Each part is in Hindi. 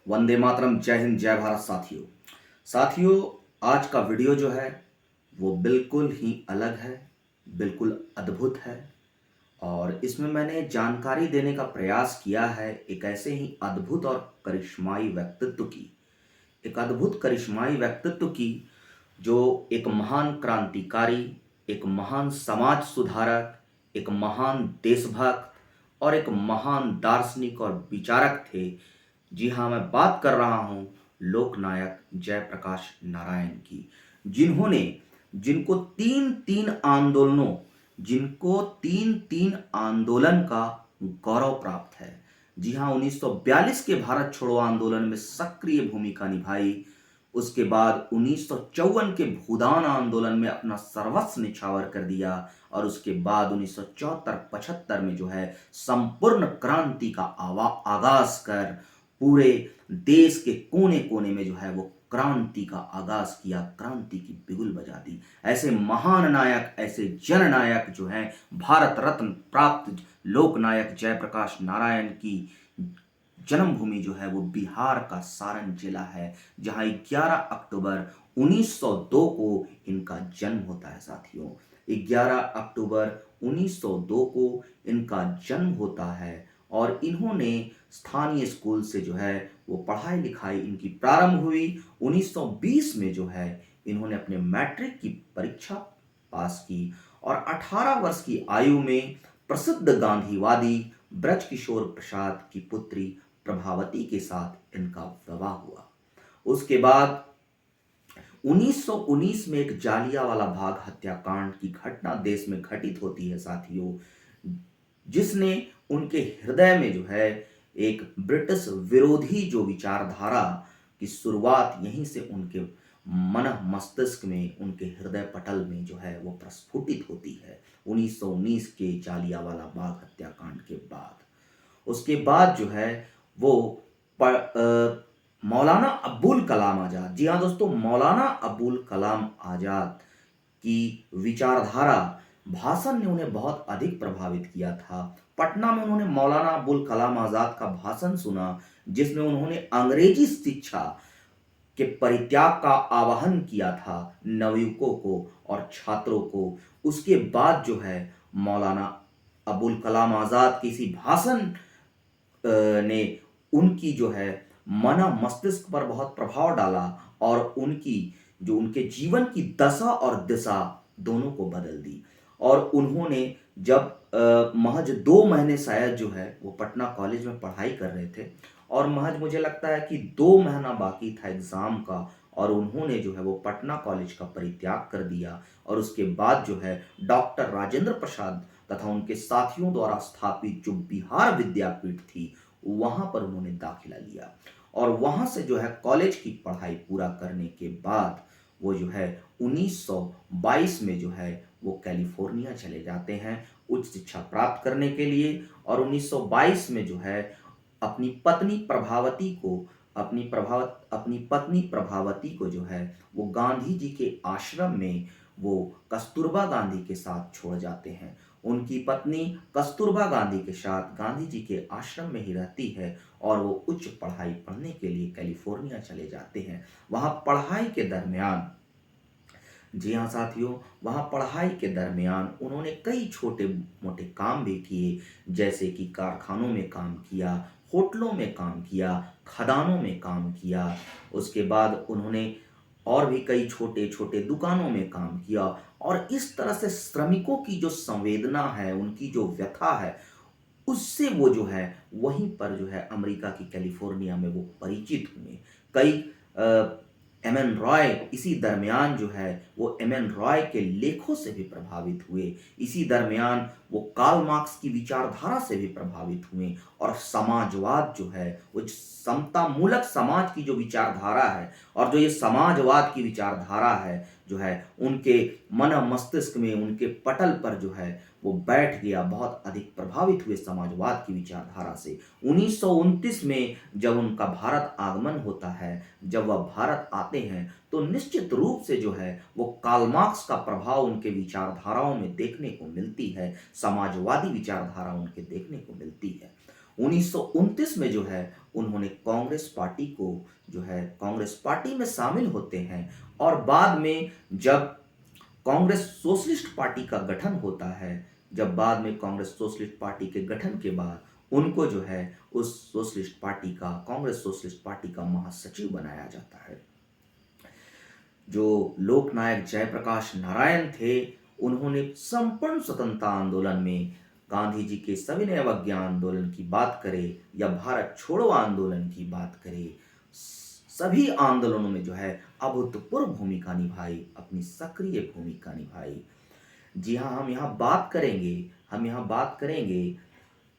वंदे मातरम, जय हिंद, जय भारत। साथियों, आज का वीडियो जो है वो बिल्कुल ही अलग है, बिल्कुल अद्भुत है। और इसमें मैंने जानकारी देने का प्रयास किया है एक ऐसे ही अद्भुत और करिश्माई व्यक्तित्व की, एक अद्भुत करिश्माई व्यक्तित्व की, जो एक महान क्रांतिकारी, एक महान समाज सुधारक, एक महान देशभक्त और एक महान दार्शनिक और विचारक थे। जी हाँ, मैं बात कर रहा हूँ लोकनायक जयप्रकाश नारायण की, जिन्होंने जिनको तीन तीन आंदोलनों जिनको तीन तीन आंदोलन का गौरव प्राप्त है। जी हाँ, 1942 के भारत छोड़ो आंदोलन में सक्रिय भूमिका निभाई। उसके बाद 1954 के भूदान आंदोलन में अपना सर्वस्व निछावर कर दिया। और उसके बाद 1974-75 में जो है संपूर्ण क्रांति का आगाज कर पूरे देश के कोने कोने में जो है वो क्रांति का आगाज किया, क्रांति की बिगुल बजा दी। ऐसे महान नायक, ऐसे जननायक जो हैं, भारत रत्न प्राप्त लोकनायक जयप्रकाश नारायण की जन्मभूमि जो है वो बिहार का सारण जिला है, जहां 11 अक्टूबर 1902 को इनका जन्म होता है। साथियों, 11 अक्टूबर 1902 को इनका जन्म होता है और इन्होंने स्थानीय स्कूल से जो है वो पढ़ाई लिखाई इनकी प्रारंभ हुई। 1920 में जो है इन्होंने अपने मैट्रिक की परीक्षा पास की और 18 वर्ष की आयु में प्रसिद्ध गांधीवादी ब्रजकिशोर प्रसाद की पुत्री प्रभावती के साथ इनका विवाह हुआ। उसके बाद 1919 में एक जालियांवाला बाग हत्याकांड की घटना देश में घटित होती है साथियों, जिसने उनके हृदय में जो है एक ब्रिटिश विरोधी जो विचारधारा की शुरुआत यहीं से उनके मन मस्तिष्क में, उनके हृदय पटल में जो है वो प्रस्फुटित होती है 1919 के जालियांवाला बाग हत्याकांड के बाद। उसके बाद जो है वो मौलाना अबुल कलाम आज़ाद, जी हाँ दोस्तों, मौलाना अबुल कलाम आज़ाद की विचारधारा भाषण ने उन्हें बहुत अधिक प्रभावित किया था। पटना में उन्होंने मौलाना अबुल कलाम आज़ाद का भाषण सुना, जिसमें उन्होंने अंग्रेजी शिक्षा के परित्याग का आह्वान किया था नवयुवकों को और छात्रों को। उसके बाद जो है मौलाना अबुल कलाम आज़ाद के इसी भाषण ने उनकी जो है मन मस्तिष्क पर बहुत प्रभाव डाला और उनकी जो उनके जीवन की दशा और दिशा दोनों को बदल दी। और उन्होंने जब महज 2 महीने शायद जो है वो पटना कॉलेज में पढ़ाई कर रहे थे और महज मुझे लगता है कि 2 महीना बाकी था एग्जाम का, और उन्होंने जो है वो पटना कॉलेज का परित्याग कर दिया और उसके बाद जो है डॉक्टर राजेंद्र प्रसाद तथा उनके साथियों द्वारा स्थापित जो बिहार विद्यापीठ थी वहां पर उन्होंने दाखिला लिया। और वहां से जो है कॉलेज की पढ़ाई पूरा करने के बाद वो जो है 1922 में जो है वो कैलिफोर्निया चले जाते हैं उच्च शिक्षा प्राप्त करने के लिए। और 1922 में जो है अपनी पत्नी प्रभावती को अपनी पत्नी प्रभावती को जो है वो गांधी जी के आश्रम में वो कस्तूरबा गांधी के साथ छोड़ जाते हैं। उनकी पत्नी कस्तूरबा गांधी के साथ गांधी जी के आश्रम में ही रहती है और वो उच्च पढ़ाई पढ़ने के लिए कैलिफोर्निया चले जाते हैं। वहाँ पढ़ाई के दरमियान, जी हाँ साथियों, वहाँ पढ़ाई के दरमियान उन्होंने कई छोटे मोटे काम भी किए, जैसे कि कारखानों में काम किया, होटलों में काम किया, खदानों में काम किया। उसके बाद उन्होंने और भी कई छोटे छोटे दुकानों में काम किया। और इस तरह से श्रमिकों की जो संवेदना है, उनकी जो व्यथा है, उससे वो जो है वहीं पर जो है अमेरिका की कैलिफोर्निया में वो परिचित हुए। कई एम एन रॉय इसी दरमियान जो है वो एम एन रॉय के लेखों से भी प्रभावित हुए। इसी दरमियान वो कार्ल मार्क्स की विचारधारा से भी प्रभावित हुए और समाजवाद जो है वो समता मूलक समाज की जो विचारधारा है और जो ये समाजवाद की विचारधारा है जो है उनके मन मस्तिष्क में, उनके पटल पर जो है वो बैठ गया, बहुत अधिक प्रभावित हुए समाजवाद की विचारधारा से। 1929 में जब उनका भारत आगमन होता है, जब वह भारत आते हैं, तो निश्चित रूप से जो है वो कार्ल मार्क्स का प्रभाव उनके विचारधाराओं में देखने को मिलती है, समाजवादी विचारधारा उनके देखने को मिलती है। 1929 में जो है उन्होंने कांग्रेस पार्टी को जो है कांग्रेस पार्टी में शामिल होते हैं। और बाद में जब कांग्रेस सोशलिस्ट पार्टी का गठन होता है, जब बाद में कांग्रेस सोशलिस्ट पार्टी के गठन के बाद उनको जो है उस सोशलिस्ट पार्टी का कांग्रेस सोशलिस्ट पार्टी का महासचिव बनाया जाता है। जो लोकनायक जयप्रकाश नारायण थे, उन्होंने संपूर्ण स्वतंत्रता आंदोलन में गांधी जी के सविनय अवज्ञा आंदोलन की बात करें या भारत छोड़ो आंदोलन की बात करें, सभी आंदोलनों में जो है अभूतपूर्व भूमिका निभाई, अपनी सक्रिय भूमिका निभाई। जी हाँ, हम यहाँ बात करेंगे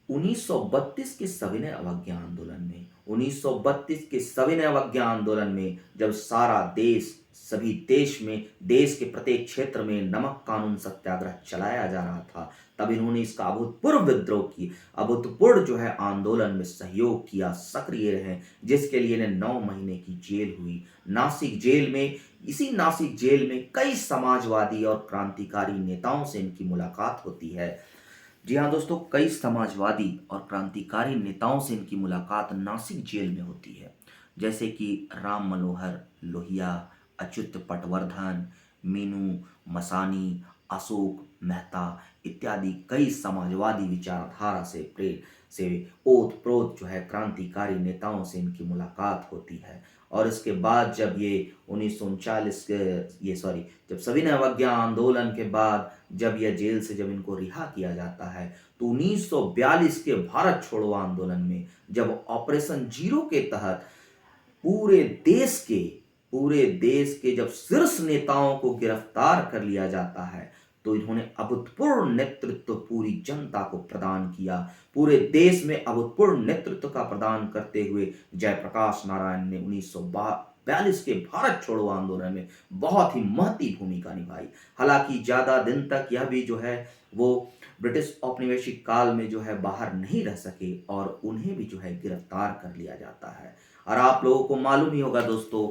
1932 के सविनय अवज्ञा आंदोलन में। 1932 के सविनय अवज्ञा आंदोलन में जब सारा देश, सभी देश में, देश के प्रत्येक क्षेत्र में नमक कानून सत्याग्रह चलाया जा रहा था, तब इन्होंने इसका अभूतपूर्व विद्रोह की, अभूतपूर्व जो है आंदोलन में सहयोग किया, सक्रिय रहे, जिसके लिए इन्हें 9 महीने की जेल हुई नासिक जेल में। इसी नासिक जेल में कई समाजवादी और क्रांतिकारी नेताओं से इनकी मुलाकात होती है। जी हाँ दोस्तों, कई समाजवादी और क्रांतिकारी नेताओं से इनकी मुलाकात नासिक जेल में होती है, जैसे कि राम मनोहर लोहिया, अच्युत पटवर्धन, मीनू मसानी, अशोक मेहता इत्यादि कई समाजवादी विचारधारा से प्रेरित से ओत प्रोत जो है क्रांतिकारी नेताओं से इनकी मुलाकात होती है। और इसके बाद जब ये 1939 के ये सॉरी जब सविनय अवज्ञा आंदोलन के बाद जब यह जेल से जब इनको रिहा किया जाता है, तो 1942 के भारत छोड़ो आंदोलन में जब ऑपरेशन जीरो के तहत पूरे देश के जब शीर्ष नेताओं को गिरफ्तार कर लिया जाता है, तो इन्होंने अभूतपूर्व नेतृत्व पूरी जनता को प्रदान किया। पूरे देश में अभूतपूर्व नेतृत्व का प्रदान करते हुए जयप्रकाश नारायण ने 1942 के भारत छोड़ो आंदोलन में बहुत ही महती भूमिका निभाई। हालांकि ज्यादा दिन तक यह भी जो है वो ब्रिटिश औपनिवेशिक काल में जो है बाहर नहीं रह सके और उन्हें भी जो है गिरफ्तार कर लिया जाता है। और आप लोगों को मालूम ही होगा दोस्तों,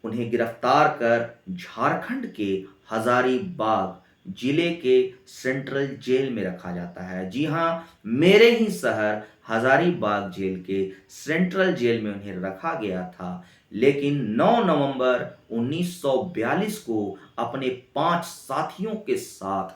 उन्हें गिरफ्तार कर झारखंड के हजारीबाग जिले के सेंट्रल जेल में रखा जाता है। जी हाँ, मेरे ही शहर हजारीबाग जेल के सेंट्रल जेल में उन्हें रखा गया था। लेकिन 9 नवंबर 1942 को अपने 5 साथियों के साथ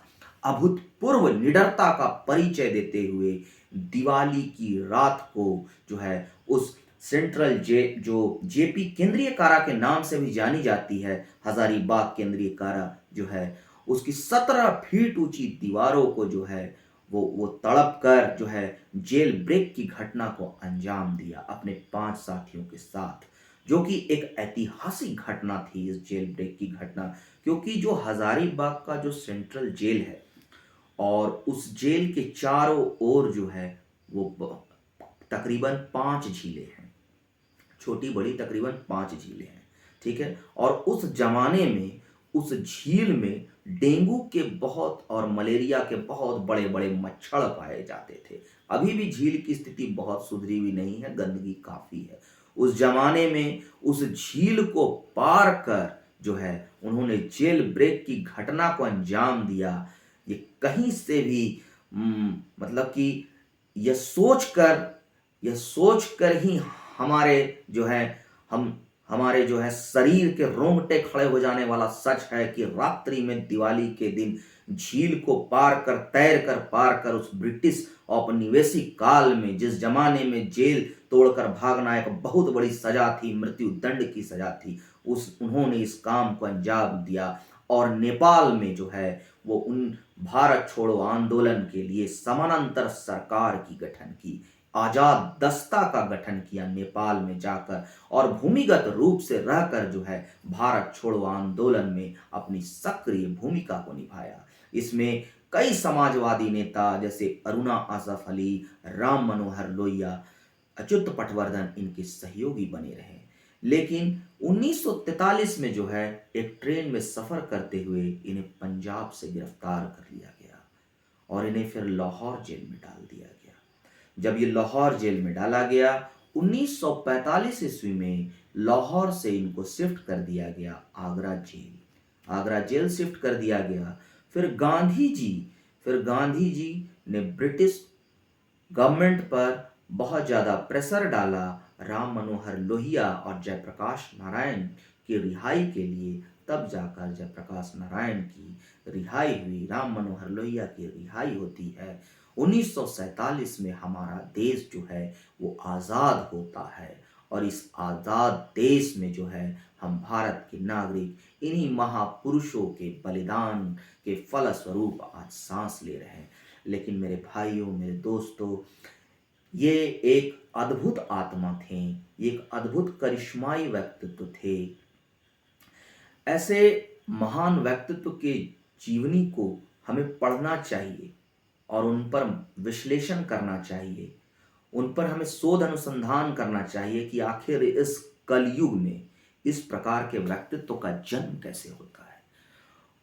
अभूतपूर्व निडरता का परिचय देते हुए दिवाली की रात को जो है उस सेंट्रल जो जेपी केंद्रीय कारा के नाम से भी जानी जाती है, हजारीबाग केंद्रीय कारा जो है, उसकी 17 फीट ऊंची दीवारों को जो है वो तड़प कर जो है जेल ब्रेक की घटना को अंजाम दिया अपने 5 साथियों के साथ, जो कि एक ऐतिहासिक घटना थी इस जेल ब्रेक की घटना। क्योंकि जो हजारीबाग का जो सेंट्रल जेल है और उस जेल के चारों ओर जो है वो तकरीबन 5 झीलें हैं, छोटी बड़ी तकरीबन 5 झीलें हैं, ठीक है। और उस जमाने में उस झील में डेंगू के बहुत और मलेरिया के बहुत बड़े बड़े मच्छर पाए जाते थे। अभी भी झील की स्थिति बहुत सुधरी हुई नहीं है, गंदगी काफी है। उस जमाने में उस झील को पार कर जो है उन्होंने जेल ब्रेक की घटना को अंजाम दिया। ये कहीं से भी मतलब कि यह सोचकर ही हमारे जो है शरीर के रोंगटे खड़े हो जाने वाला सच है कि रात्रि में दिवाली के दिन झील को पार कर उस ब्रिटिश औपनिवेशिक काल में, जिस जमाने में जेल तोड़कर भागना एक बहुत बड़ी सजा थी, मृत्यु दंड की सजा थी, उन्होंने इस काम को अंजाम दिया। और नेपाल में जो है वो उन भारत छोड़ो आंदोलन के लिए समानांतर सरकार की गठन की, आजाद दस्ता का गठन किया नेपाल में जाकर, और भूमिगत रूप से रहकर जो है भारत छोड़ो आंदोलन में अपनी सक्रिय भूमिका को निभाया। इसमें कई समाजवादी नेता जैसे अरुणा आसफ अली, राम मनोहर लोहिया, अच्युत पटवर्धन इनके सहयोगी बने रहे। लेकिन 1943 में जो है एक ट्रेन में सफर करते हुए इन्हें पंजाब से गिरफ्तार कर लिया गया और इन्हें फिर लाहौर जेल में डाल दिया गया। जब ये लाहौर जेल में डाला गया, 1945 ईस्वी में लाहौर से इनको शिफ्ट कर दिया गया आगरा जेल शिफ्ट कर दिया गया। फिर गांधी जी ने ब्रिटिश गवर्नमेंट पर बहुत ज़्यादा प्रेशर डाला राम मनोहर लोहिया और जयप्रकाश नारायण की रिहाई के लिए, तब जाकर जयप्रकाश नारायण की रिहाई हुई, राम मनोहर लोहिया की रिहाई होती है। 1947 में हमारा देश जो है वो आज़ाद होता है, और इस आज़ाद देश में जो है हम भारत के नागरिक इन्हीं महापुरुषों के बलिदान के फलस्वरूप आज सांस ले रहे हैं। लेकिन मेरे भाइयों, मेरे दोस्तों, ये एक अद्भुत आत्मा थे, ये एक अद्भुत करिश्माई व्यक्तित्व थे। ऐसे महान व्यक्तित्व के जीवनी को हमें पढ़ना चाहिए और उन पर विश्लेषण करना चाहिए। उन पर हमें शोध अनुसंधान करना चाहिए कि आखिर इस कलयुग में इस प्रकार के व्यक्तित्व का जन्म कैसे होता है।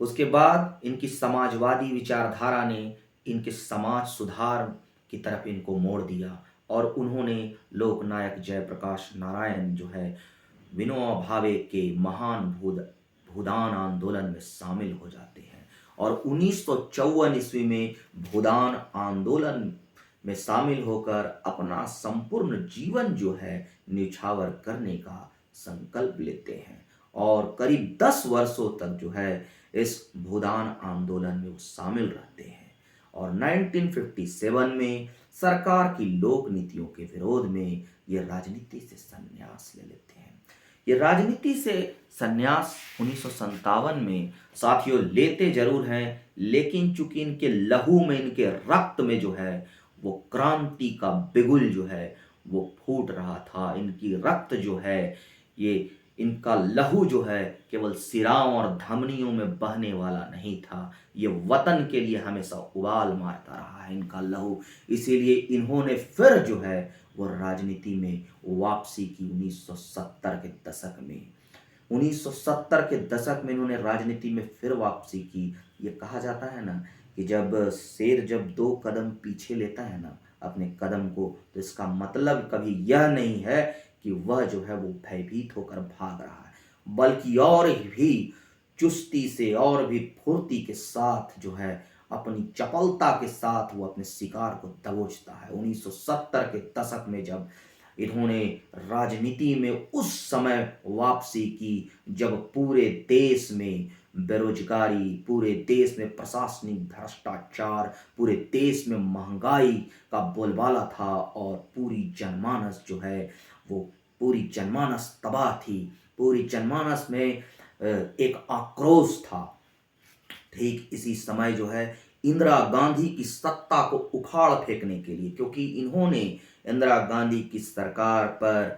उसके बाद इनकी समाजवादी विचारधारा ने इनके समाज सुधार की तरफ इनको मोड़ दिया, और उन्होंने लोकनायक जयप्रकाश नारायण जो है विनोबा भावे के महान भूदान आंदोलन में शामिल हो जाते हैं, और 1954 ईस्वी में भूदान आंदोलन में शामिल होकर अपना संपूर्ण जीवन जो है न्यौछावर करने का संकल्प लेते हैं, और करीब 10 वर्षों तक जो है इस भूदान आंदोलन में वो शामिल रहते हैं। और 1957 में सरकार की लोक नीतियों के विरोध में ये राजनीति से संन्यास ले लेते हैं। ये राजनीति से संन्यास 1957 में साथियों लेते जरूर हैं, लेकिन चूंकि इनके लहू में, इनके रक्त में जो है वो क्रांति का बिगुल जो है वो फूट रहा था। इनकी रक्त जो है, ये इनका लहू जो है केवल सिराओं और धमनियों में बहने वाला नहीं था, ये वतन के लिए हमेशा उबाल मारता रहा है इनका लहू। इसीलिए इन्होंने फिर जो है वो राजनीति में वापसी की 1970 के दशक में। 1970 के दशक में इन्होंने राजनीति में फिर वापसी की। ये कहा जाता है ना कि जब शेर जब 2 कदम पीछे लेता है ना अपने कदम को, तो इसका मतलब कभी यह नहीं है कि वह जो है वो भयभीत होकर भाग रहा है, बल्कि और भी चुस्ती से और भी फुर्ती के साथ जो है अपनी चपलता के साथ वो अपने शिकार को दबोचता है। 1970 के दशक में जब इन्होंने राजनीति में उस समय वापसी की, जब पूरे देश में बेरोजगारी, पूरे देश में प्रशासनिक भ्रष्टाचार, पूरे देश में महंगाई का बोलबाला था, और पूरी जनमानस जो है वो पूरी जनमानस तबाह थी। पूरी जनमानस में एक आक्रोश था। ठीक इसी समय जो है इंदिरा गांधी की सत्ता को उखाड़ फेंकने के लिए, क्योंकि इन्होंने इंदिरा गांधी की सरकार पर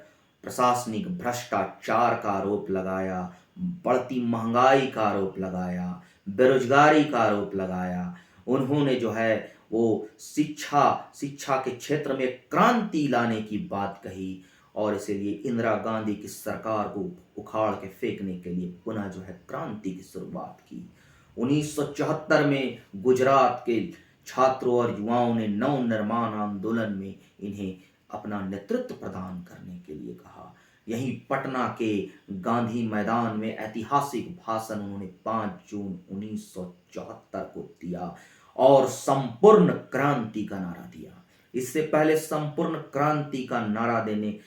प्रशासनिक भ्रष्टाचार का आरोप लगाया, बढ़ती महंगाई का आरोप लगाया, बेरोजगारी का आरोप लगाया। उन्होंने जो है वो शिक्षा के क्षेत्र में क्रांति लाने की बात कही, और इसीलिए इंदिरा गांधी की सरकार को उखाड़ के फेंकने के लिए पुनः जो है क्रांति की शुरुआत की। 1974 में गुजरात के छात्रों और युवाओं ने नव निर्माण आंदोलन में इन्हें अपना नेतृत्व प्रदान करने के लिए कहा। यहीं पटना के गांधी मैदान में ऐतिहासिक भाषण उन्होंने 5 जून 1974 को दिया, और संपूर्ण क्रांति का नारा दिया। इससे पहले संपूर्ण क्रांति का नारा देने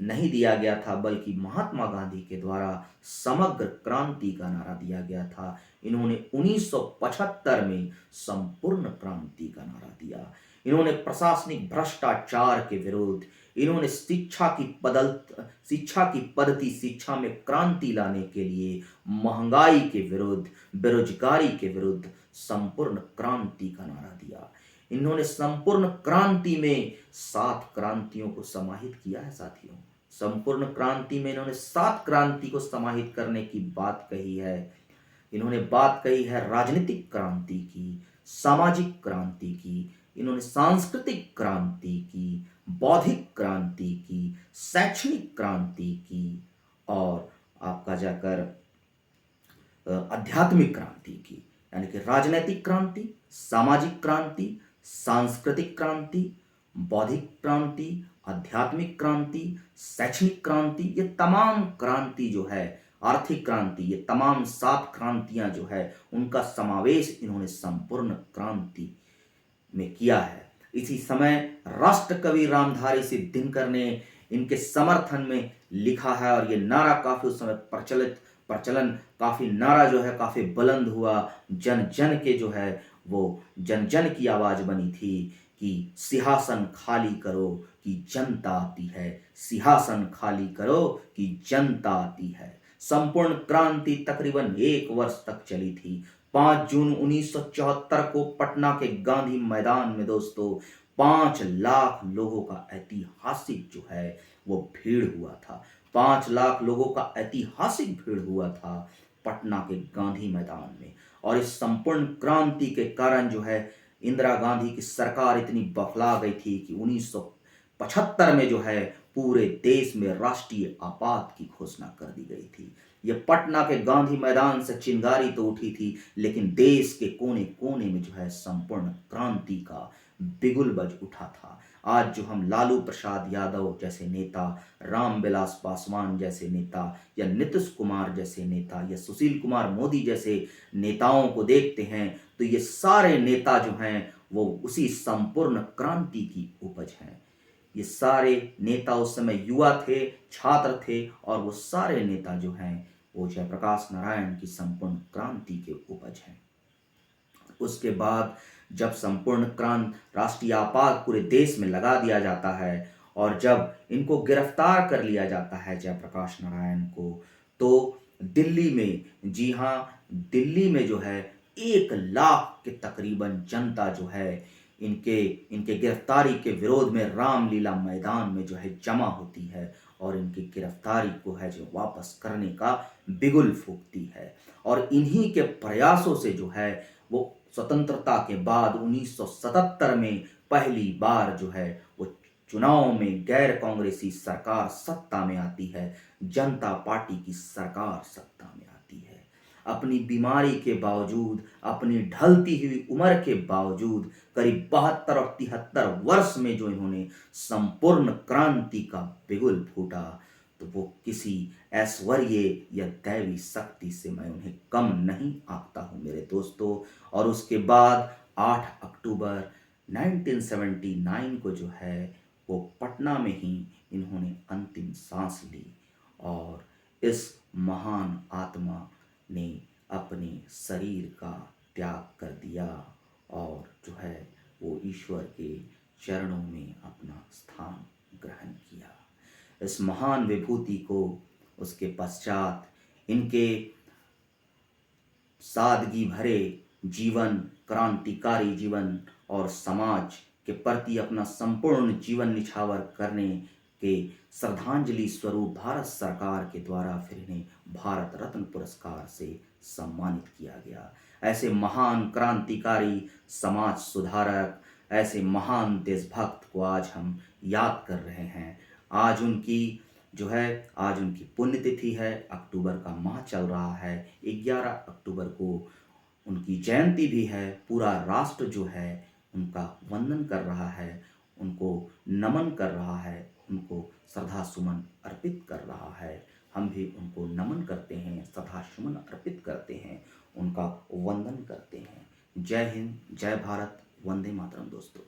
नहीं दिया गया था, बल्कि महात्मा गांधी के द्वारा समग्र क्रांति का नारा दिया गया था। इन्होंने 1975 में संपूर्ण क्रांति का नारा दिया। इन्होंने प्रशासनिक भ्रष्टाचार के विरुद्ध, इन्होंने शिक्षा की पद्धति शिक्षा में क्रांति लाने के लिए, महंगाई के विरुद्ध, बेरोजगारी के विरुद्ध संपूर्ण क्रांति का नारा दिया। इन्होंने संपूर्ण क्रांति में 7 क्रांतियों को समाहित किया है साथियों। संपूर्ण क्रांति में इन्होंने 7 क्रांति को समाहित करने की बात कही है। इन्होंने बात कही है राजनीतिक क्रांति की, सामाजिक क्रांति की, इन्होंने सांस्कृतिक क्रांति की, बौद्धिक क्रांति की, शैक्षणिक क्रांति की, और आपका जाकर आध्यात्मिक क्रांति की। यानी कि राजनीतिक क्रांति, सामाजिक क्रांति, सांस्कृतिक क्रांति, बौद्धिक क्रांति, आध्यात्मिक क्रांति, शैक्षणिक क्रांति, ये तमाम क्रांति जो है, आर्थिक क्रांति, ये तमाम 7 क्रांतियां जो है उनका समावेश इन्होंने संपूर्ण क्रांति में किया है। इसी समय राष्ट्र कवि रामधारी सिंह दिनकर ने इनके समर्थन में लिखा है और ये नारा काफी उस समय प्रचलन काफी नारा जो है काफी बुलंद हुआ। जन जन के जो है वो जन जन की आवाज बनी थी कि सिंहासन खाली करो कि जनता आती है, सिंहासन खाली करो कि जनता आती है। संपूर्ण क्रांति तकरीबन 1 वर्ष तक चली थी। 5 जून 1974 को पटना के गांधी मैदान में दोस्तों 5 लाख लोगों का ऐतिहासिक जो है वो भीड़ हुआ था। 5 लाख लोगों का ऐतिहासिक भीड़ हुआ था पटना के गांधी मैदान में। और इस संपूर्ण क्रांति के कारण जो है इंदिरा गांधी की सरकार इतनी बौखला गई थी कि 1975 में जो है पूरे देश में राष्ट्रीय आपात की घोषणा कर दी गई थी। ये पटना के गांधी मैदान से चिंगारी तो उठी थी, लेकिन देश के कोने कोने में जो है संपूर्ण क्रांति का बिगुल बज उठा था। आज जो हम लालू प्रसाद यादव जैसे नेता, रामविलास पासवान जैसे नेता, या नीतीश कुमार जैसे नेता, या सुशील कुमार मोदी जैसे नेताओं को देखते हैं, तो ये सारे नेता जो हैं वो उसी संपूर्ण क्रांति की उपज हैं। ये सारे नेता उस समय युवा थे, छात्र थे, और वो सारे नेता जो हैं वो जयप्रकाश नारायण की संपूर्ण क्रांति के उपज हैं। उसके बाद जब संपूर्ण क्रांति राष्ट्रीय आपात पूरे देश में लगा दिया जाता है और जब इनको गिरफ्तार कर लिया जाता है जयप्रकाश नारायण को, तो दिल्ली में, जी हाँ, दिल्ली में जो है 1 लाख के तकरीबन जनता जो है इनके इनके गिरफ्तारी के विरोध में रामलीला मैदान में जो है जमा होती है और इनकी गिरफ्तारी को है जो वापस करने का बिगुल फूंकती है। और इन्हीं के प्रयासों से जो है वो स्वतंत्रता के बाद 1977 में पहली बार जो है वो चुनाव में गैर कांग्रेसी सरकार सत्ता में आती है, जनता पार्टी की सरकार सत्ता में आती है। अपनी बीमारी के बावजूद, अपनी ढलती हुई उम्र के बावजूद करीब 72 और 73 वर्ष में जो इन्होंने संपूर्ण क्रांति का बिगुल फूटा, तो वो किसी ऐश्वर्य या दैवी शक्ति से मैं उन्हें कम नहीं आंकता हूं मेरे दोस्तों। और उसके बाद 8 अक्टूबर 1979 को जो है वो पटना में ही इन्होंने अंतिम सांस ली और इस महान आत्मा ने अपने शरीर का त्याग कर दिया और जो है वो ईश्वर के चरणों में अपना स्थान ग्रहण किया। इस महान विभूति को उसके पश्चात इनके सादगी भरे जीवन, क्रांतिकारी जीवन और समाज के प्रति अपना संपूर्ण जीवन निछावर करने के श्रद्धांजलि स्वरूप भारत सरकार के द्वारा फिर इन्हें भारत रत्न पुरस्कार से सम्मानित किया गया। ऐसे महान क्रांतिकारी, समाज सुधारक, ऐसे महान देशभक्त को आज हम याद कर रहे हैं। आज उनकी पुण्यतिथि है, अक्टूबर का माह चल रहा है, 11 अक्टूबर को उनकी जयंती भी है। पूरा राष्ट्र जो है उनका वंदन कर रहा है, उनको नमन कर रहा है, उनको श्रद्धा सुमन अर्पित कर रहा है। हम भी उनको नमन करते हैं, श्रद्धा सुमन अर्पित करते हैं, उनका वंदन करते हैं। जय हिंद, जय भारत, वंदे मातरम दोस्तों।